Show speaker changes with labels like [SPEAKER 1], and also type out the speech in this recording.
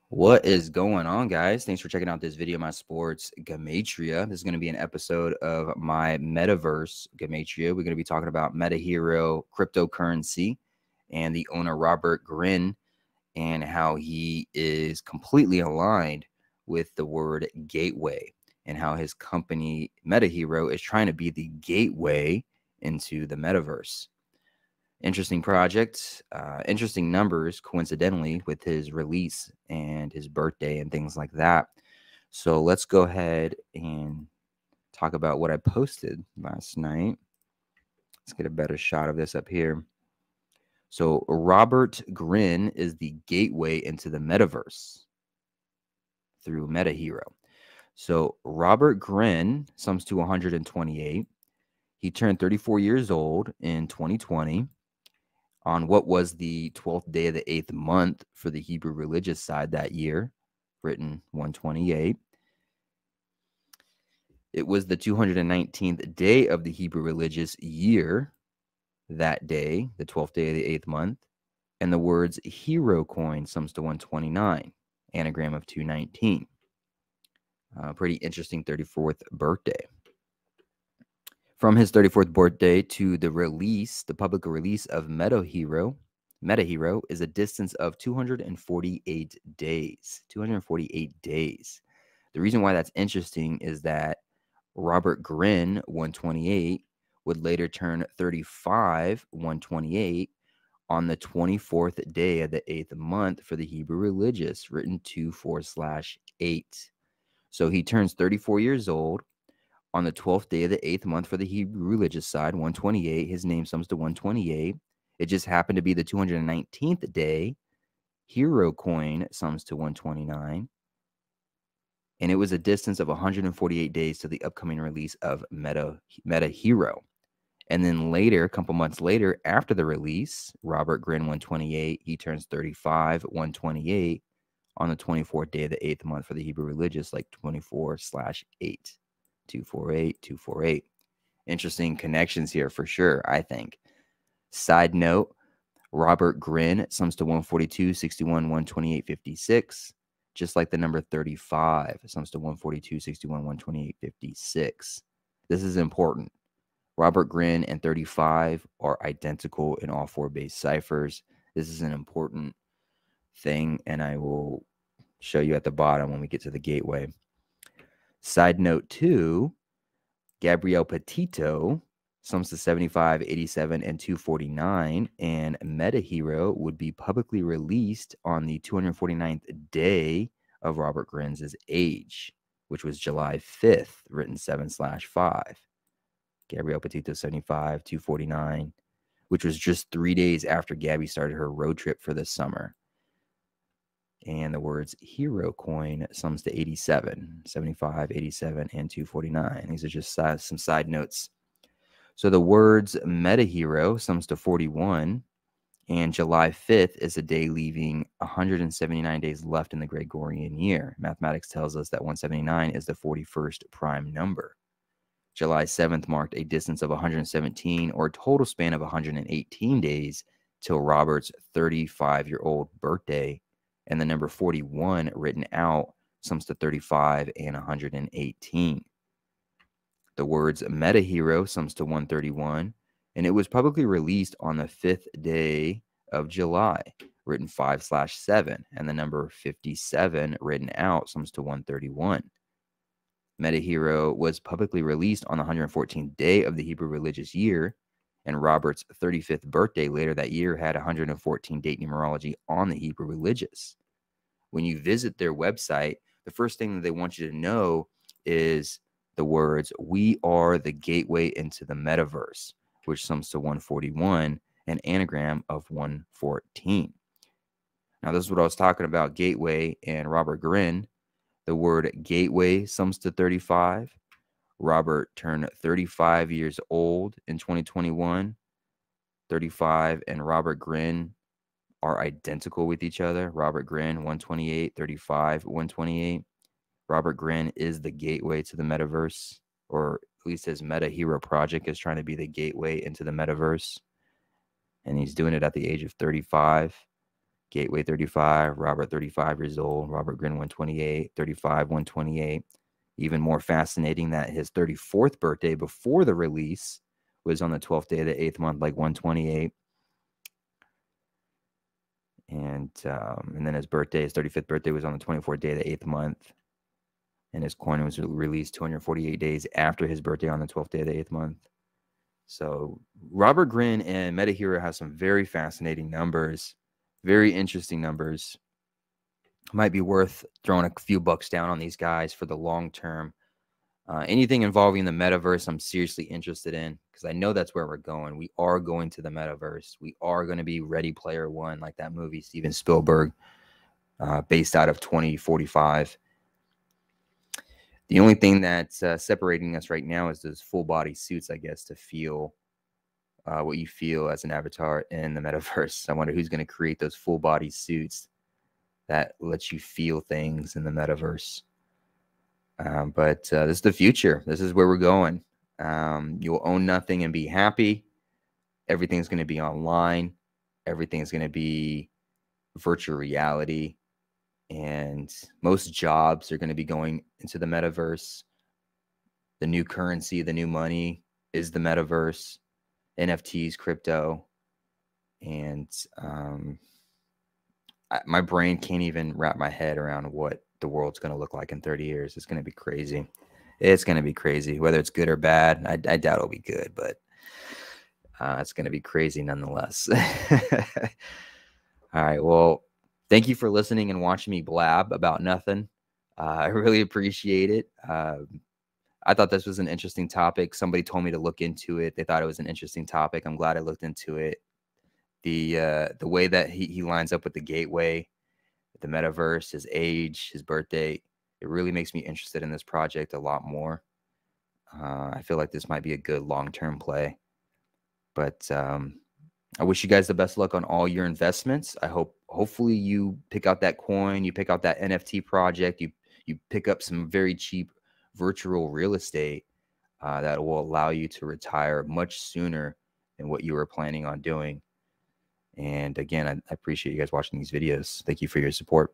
[SPEAKER 1] What is going on, guys? Thanks for checking out this video, my sports Gematria. This is going to be an episode of my Metaverse Gematria. We're going to be talking about Meta Hero cryptocurrency and the owner Robert Grin and how he is completely aligned with the word gateway and how his company Meta Hero is trying to be the gateway into the metaverse. Interesting project, interesting numbers, coincidentally, with his release and his birthday and things like that. So let's go ahead and talk about what I posted last night. Let's get a better shot of this up here. So Robert Grin is the gateway into the metaverse through Meta Hero. So Robert Grin sums to 128. He turned 34 years old in 2020. On what was the 12th day of the 8th month for the Hebrew religious side that year, written 128. It was the 219th day of the Hebrew religious year that day, the 12th day of the 8th month, and the words hero coin sums to 129, anagram of 219. Pretty interesting 34th birthday. From his 34th birthday to the release, the public release of Meta Hero is a distance of 248 days. 248 days. The reason why that's interesting is that Robert Grin, 128, would later turn 35, 128, on the 24th day of the 8th month for the Hebrew religious, written 2/4/8. So he turns 34 years old on the 12th day of the 8th month for the Hebrew religious side, 128. His name sums to 128. It just happened to be the 219th day. Hero coin sums to 129. And it was a distance of 148 days to the upcoming release of Meta Hero. And then later, a couple months later, after the release, Robert Grin, 128, he turns 35, 128, on the 24th day of the 8th month for the Hebrew religious, like 24/8. 248, 248. Interesting connections here for sure, I think. Side note, Robert Grin sums to 142, 61, 128, 56. Just like the number 35 sums to 142, 61, 128, 56. This is important. Robert Grin and 35 are identical in all four base ciphers. This is an important thing, and I will show you at the bottom when we get to the gateway. Side note 2, Gabriel Petito sums to 75, 87, and 249, and Meta Hero would be publicly released on the 249th day of Robert Grin's age, which was July 5th, written 7/5. Gabriel Petito 75, 249, which was just 3 days after Gabby started her road trip for the summer. And the words hero coin sums to 87, 75, 87, and 249. These are just some side notes. So the words Meta Hero sums to 41, and July 5th is a day leaving 179 days left in the Gregorian year. Mathematics tells us that 179 is the 41st prime number. July 7th marked a distance of 117, or a total span of 118 days, till Robert's 35-year-old birthday. And the number 41 written out sums to 35 and 118. The words Meta Hero sums to 131, and it was publicly released on the 5th day of July, written 5/7, and the number 57 written out sums to 131. Meta Hero was publicly released on the 114th day of the Hebrew religious year, and Robert's 35th birthday later that year had 114 date numerology on the Hebrew religious. When you visit their website, the first thing that they want you to know is the words, "We are the gateway into the metaverse," which sums to 141, an anagram of 114. Now, this is what I was talking about, gateway and Robert Grin. The word gateway sums to 35. Robert turned 35 years old in 2021. 35 and Robert Grin are identical with each other. Robert Grin, 128, 35, 128. Robert Grin is the gateway to the metaverse, or at least his Meta Hero project is trying to be the gateway into the metaverse. And he's doing it at the age of 35. Gateway 35, Robert 35 years old, Robert Grin 128, 35 128. Even more fascinating that his 34th birthday before the release was on the 12th day of the 8th month, like 128. And then his 35th birthday was on the 24th day of the 8th month. And his coin was released 248 days after his birthday on the 12th day of the 8th month. So Robert Grin and MetaHero have some very fascinating numbers, very interesting numbers. Might be worth throwing a few bucks down on these guys for the long term. Anything involving the metaverse, I'm seriously interested in, because I know that's where we're going. We are going to the metaverse. We are going to be Ready Player One, like that movie Steven Spielberg, based out of 2045. The only thing that's separating us right now is those full body suits, I guess, to feel what you feel as an avatar in the metaverse. I wonder who's going to create those full body suits that lets you feel things in the metaverse. But this is the future. This is where we're going. You'll own nothing and be happy. Everything's going to be online. Everything's going to be virtual reality. And most jobs are going to be going into the metaverse. The new currency, the new money is the metaverse, NFTs, crypto. And my brain can't even wrap my head around what the world's going to look like in 30 years. It's going to be crazy. It's going to be crazy. Whether it's good or bad, I doubt it'll be good, but it's going to be crazy nonetheless. All right. Well, thank you for listening and watching me blab about nothing. I really appreciate it. I thought this was an interesting topic. Somebody told me to look into it. They thought it was an interesting topic. I'm glad I looked into it. The way that he lines up with the gateway, the metaverse, his age, his birthday, it really makes me interested in this project a lot more. I feel like this might be a good long-term play. But I wish you guys the best luck on all your investments. Hopefully you pick out that coin, you pick out that NFT project, you pick up some very cheap virtual real estate that will allow you to retire much sooner than what you were planning on doing. And again, I appreciate you guys watching these videos. Thank you for your support.